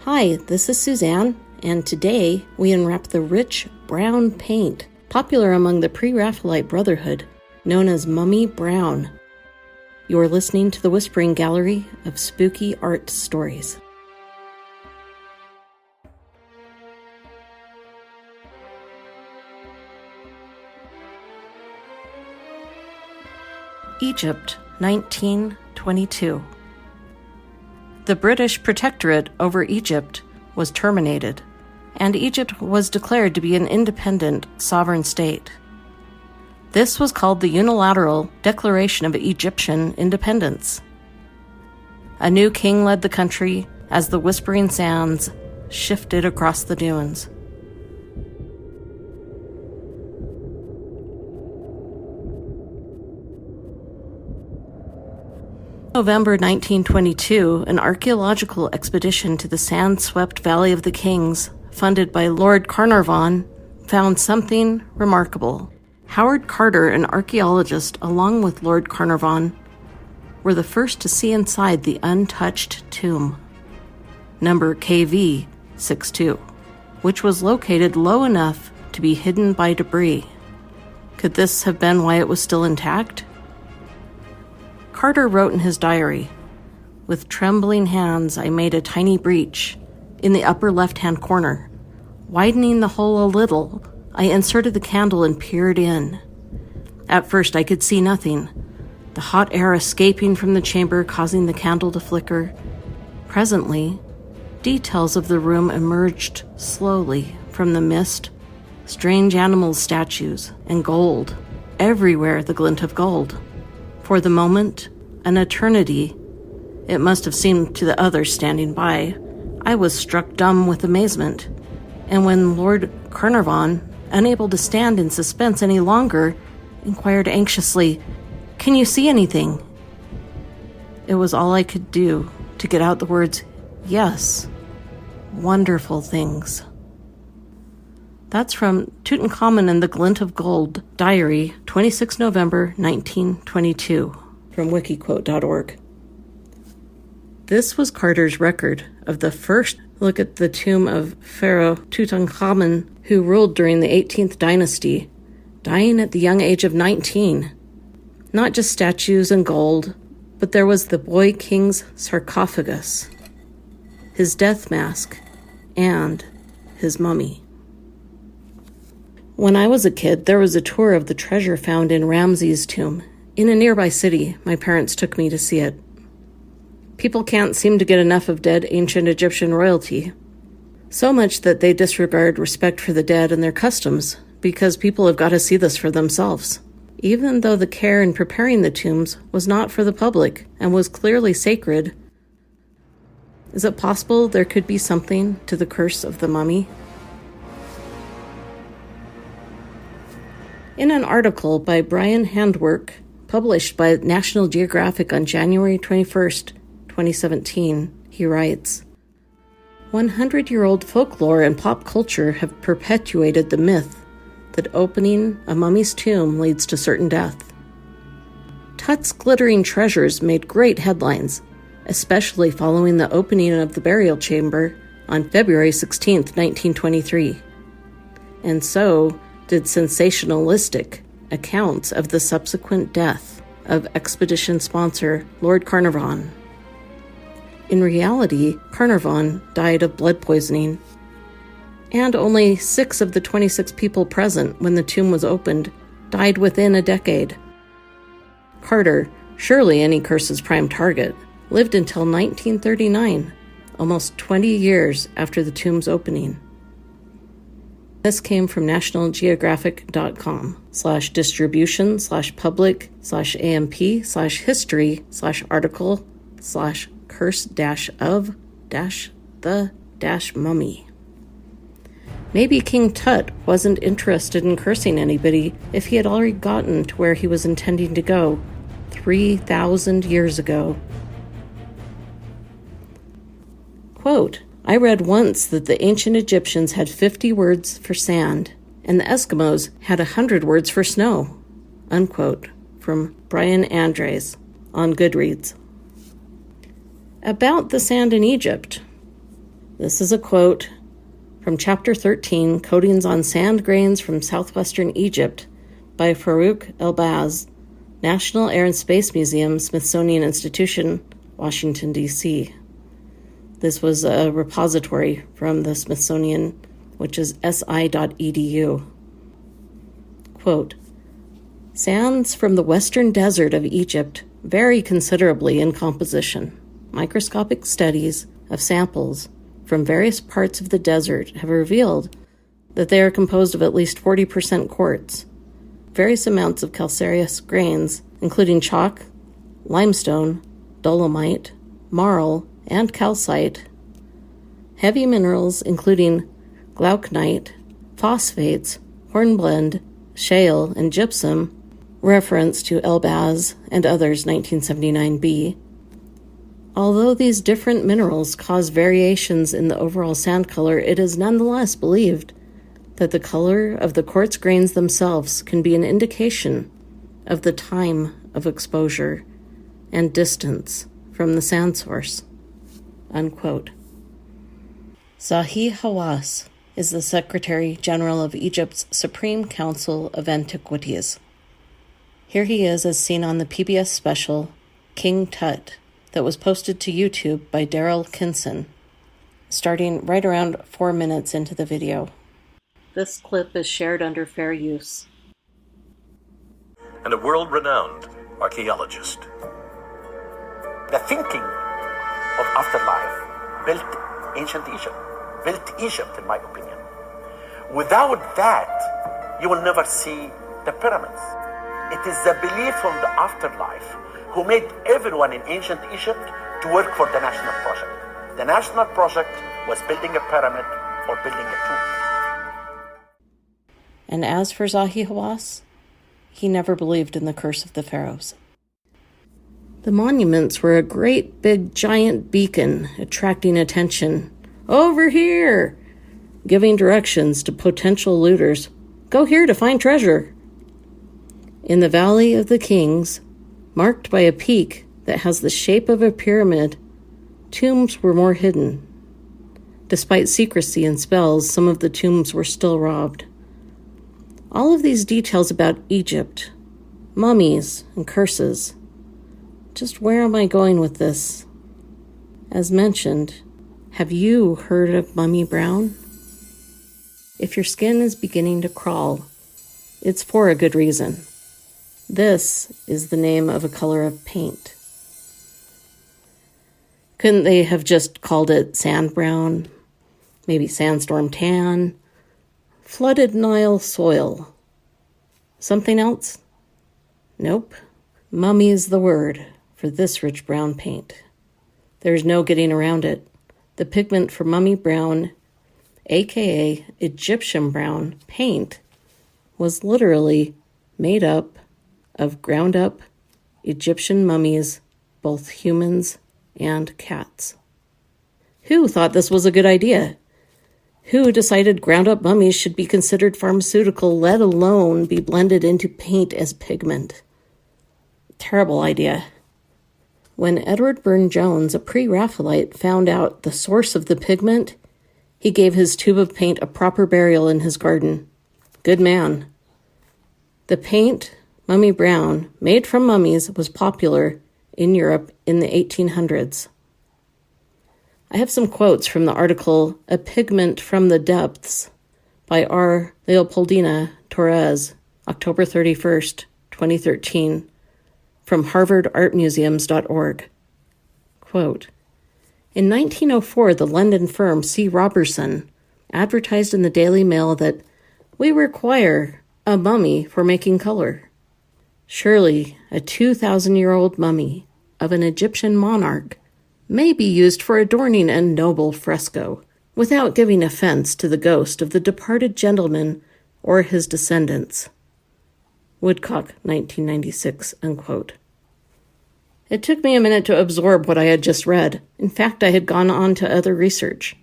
Hi, this is Suzanne, and today we unwrap the rich brown paint popular among the pre-Raphaelite Brotherhood, known as mummy brown. You are listening to the Whispering Gallery of Spooky Art Stories. Egypt, 1922. The British protectorate over Egypt was terminated, and Egypt was declared to be an independent, sovereign state. This was called the Unilateral Declaration of Egyptian Independence. A new king led the country as the Whispering Sands shifted across the dunes. November 1922, an archaeological expedition to the sand-swept Valley of the Kings, funded by Lord Carnarvon, found something remarkable. Howard Carter, an archaeologist, along with Lord Carnarvon, were the first to see inside the untouched tomb, number KV62, which was located low enough to be hidden by debris. Could this have been why it was still intact? Carter wrote in his diary, "With trembling hands, I made a tiny breach in the upper left-hand corner. Widening the hole a little, I inserted the candle and peered in. At first, I could see nothing, the hot air escaping from the chamber causing the candle to flicker. Presently, details of the room emerged slowly from the mist, strange animal statues, and gold. Everywhere the glint of gold. For the moment, an eternity, it must have seemed to the others standing by, I was struck dumb with amazement. And when Lord Carnarvon, unable to stand in suspense any longer, inquired anxiously, 'Can you see anything?' It was all I could do to get out the words, 'Yes, wonderful things.'" That's from Tutankhamun and the Glint of Gold, Diary, 26 November 1922, from wikiquote.org. This was Carter's record of the first look at the tomb of Pharaoh Tutankhamun, who ruled during the 18th dynasty, dying at the young age of 19. Not just statues and gold, but there was the boy king's sarcophagus, his death mask, and his mummy. When I was a kid, there was a tour of the treasure found in Ramses' tomb. In a nearby city, my parents took me to see it. People can't seem to get enough of dead ancient Egyptian royalty. So much that they disregard respect for the dead and their customs, because people have got to see this for themselves. Even though the care in preparing the tombs was not for the public and was clearly sacred, is it possible there could be something to the curse of the mummy? In an article by Brian Handwerk, published by National Geographic on January 21st, 2017, he writes, 100-year-old folklore and pop culture have perpetuated the myth that opening a mummy's tomb leads to certain death. Tut's glittering treasures made great headlines, especially following the opening of the burial chamber on February 16, 1923. And so did sensationalistic accounts of the subsequent death of expedition sponsor Lord Carnarvon. In reality, Carnarvon died of blood poisoning, and only 6 of the 26 people present when the tomb was opened died within a decade. Carter, surely any curse's prime target, lived until 1939, almost 20 years after the tomb's opening. This came from nationalgeographic.com/distribution/public/amp/article/curse-of-the-mummy. Maybe King Tut wasn't interested in cursing anybody if he had already gotten to where he was intending to go 3,000 years ago. Quote, I read once that the ancient Egyptians had 50 words for sand, and the Eskimos had 100 words for snow. Unquote, from Brian Andres on Goodreads. About the sand in Egypt. This is a quote from Chapter 13, Coatings on Sand Grains from Southwestern Egypt by Farouk Elbaz, National Air and Space Museum, Smithsonian Institution, Washington, D.C. This was a repository from the Smithsonian, which is si.edu. Quote, sands from the western desert of Egypt vary considerably in composition. Microscopic studies of samples from various parts of the desert have revealed that they are composed of at least 40% quartz, various amounts of calcareous grains, including chalk, limestone, dolomite, marl, and calcite, heavy minerals including glauconite, phosphates, hornblende, shale, and gypsum, reference to Elbaz and others 1979b. Although these different minerals cause variations in the overall sand color, it is nonetheless believed that the color of the quartz grains themselves can be an indication of the time of exposure and distance from the sand source. Unquote. Zahi Hawass is the Secretary General of Egypt's Supreme Council of Antiquities. Here he is as seen on the PBS special King Tut that was posted to YouTube by Daryl Kinson, starting right around 4 minutes into the video. This clip is shared under fair use. And a world-renowned archaeologist. The thinking of afterlife built ancient Egypt, built Egypt in my opinion. Without that, you will never see the pyramids. It is the belief of the afterlife who made everyone in ancient Egypt to work for the national project. The national project was building a pyramid or building a tomb. And as for Zahi Hawass, he never believed in the curse of the pharaohs. The monuments were a great big giant beacon attracting attention. Over here! Giving directions to potential looters. Go here to find treasure. In the Valley of the Kings, marked by a peak that has the shape of a pyramid, tombs were more hidden. Despite secrecy and spells, some of the tombs were still robbed. All of these details about Egypt, mummies, and curses. Just where am I going with this? As mentioned, have you heard of Mummy Brown? If your skin is beginning to crawl, it's for a good reason. This is the name of a color of paint. Couldn't they have just called it sand brown? Maybe sandstorm tan? Flooded Nile soil? Something else? Nope. Mummy is the word for this rich brown paint. There's no getting around it. The pigment for Mummy Brown, aka Egyptian brown paint, was literally made up of ground-up Egyptian mummies, both humans and cats. Who thought this was a good idea? Who decided ground-up mummies should be considered pharmaceutical, let alone be blended into paint as pigment? Terrible idea. When Edward Burne-Jones, a pre-Raphaelite, found out the source of the pigment, he gave his tube of paint a proper burial in his garden. Good man. The paint, Mummy Brown, made from mummies, was popular in Europe in the 1800s. I have some quotes from the article A Pigment from the Depths by R. Leopoldina Torres, October 31st, 2013, from harvardartmuseums.org. Quote, in 1904, the London firm C. Robertson advertised in the Daily Mail that we require a mummy for making color. Surely a 2,000-year-old mummy of an Egyptian monarch may be used for adorning a noble fresco without giving offense to the ghost of the departed gentleman or his descendants. Woodcock, 1996, unquote. It took me a minute to absorb what I had just read. In fact, I had gone on to other research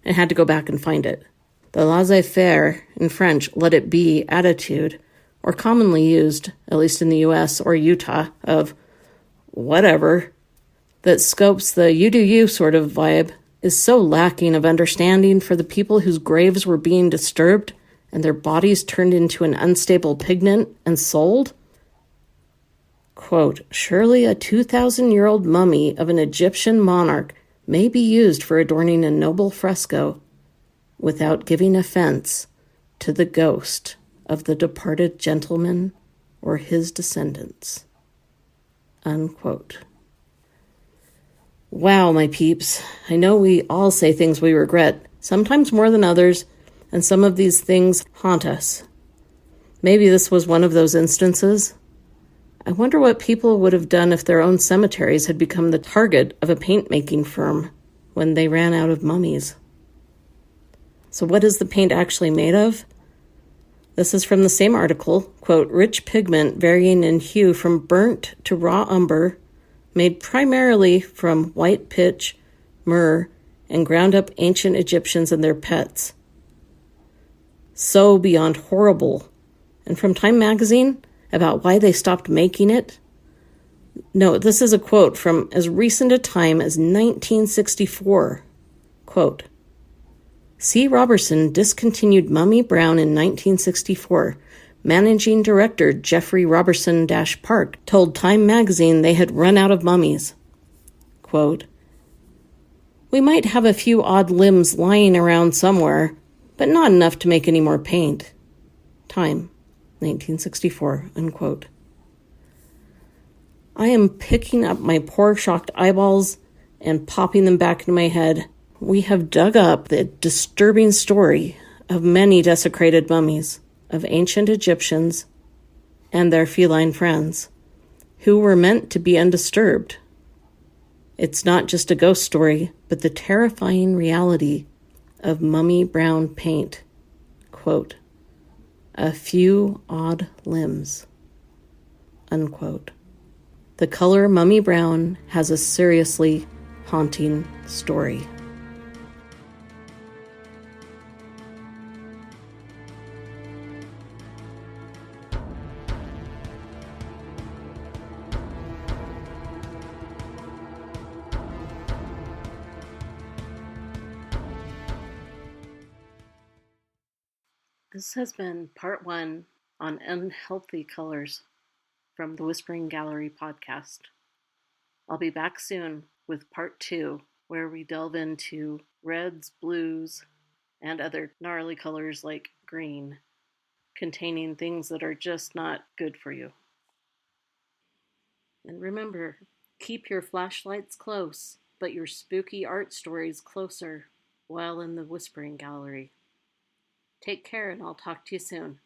and had to go back and find it. The laissez-faire, in French, let it be attitude, or commonly used, at least in the US or Utah, of whatever, that scopes the you do you sort of vibe, is so lacking of understanding for the people whose graves were being disturbed and their bodies turned into an unstable pigment and sold? Quote, surely a 2,000-year-old mummy of an Egyptian monarch may be used for adorning a noble fresco without giving offense to the ghost of the departed gentleman or his descendants. Unquote. Wow, my peeps. I know we all say things we regret, sometimes more than others, and some of these things haunt us. Maybe this was one of those instances. I wonder what people would have done if their own cemeteries had become the target of a paint-making firm when they ran out of mummies. So what is the paint actually made of? This is from the same article, quote, rich pigment varying in hue from burnt to raw umber, made primarily from white pitch, myrrh, and ground up ancient Egyptians and their pets. So beyond horrible. And from Time magazine, about why they stopped making it. No, this is a quote from as recent a time as 1964. Quote, C. Robertson discontinued Mummy Brown in 1964. Managing director Jeffrey Robertson-Park told Time magazine they had run out of mummies. Quote, we might have a few odd limbs lying around somewhere, but not enough to make any more paint. Time, 1964, unquote. I am picking up my poor shocked eyeballs and popping them back into my head. We have dug up the disturbing story of many desecrated mummies of ancient Egyptians and their feline friends, who were meant to be undisturbed. It's not just a ghost story, but the terrifying reality of mummy brown paint. Quote, a few odd limbs. Unquote. The color mummy brown has a seriously haunting story. This has been part 1 on unhealthy colors from the Whispering Gallery podcast. I'll be back soon with part 2, where we delve into reds, blues, and other gnarly colors like green, containing things that are just not good for you. And remember, keep your flashlights close, but your spooky art stories closer while in the Whispering Gallery. Take care, and I'll talk to you soon.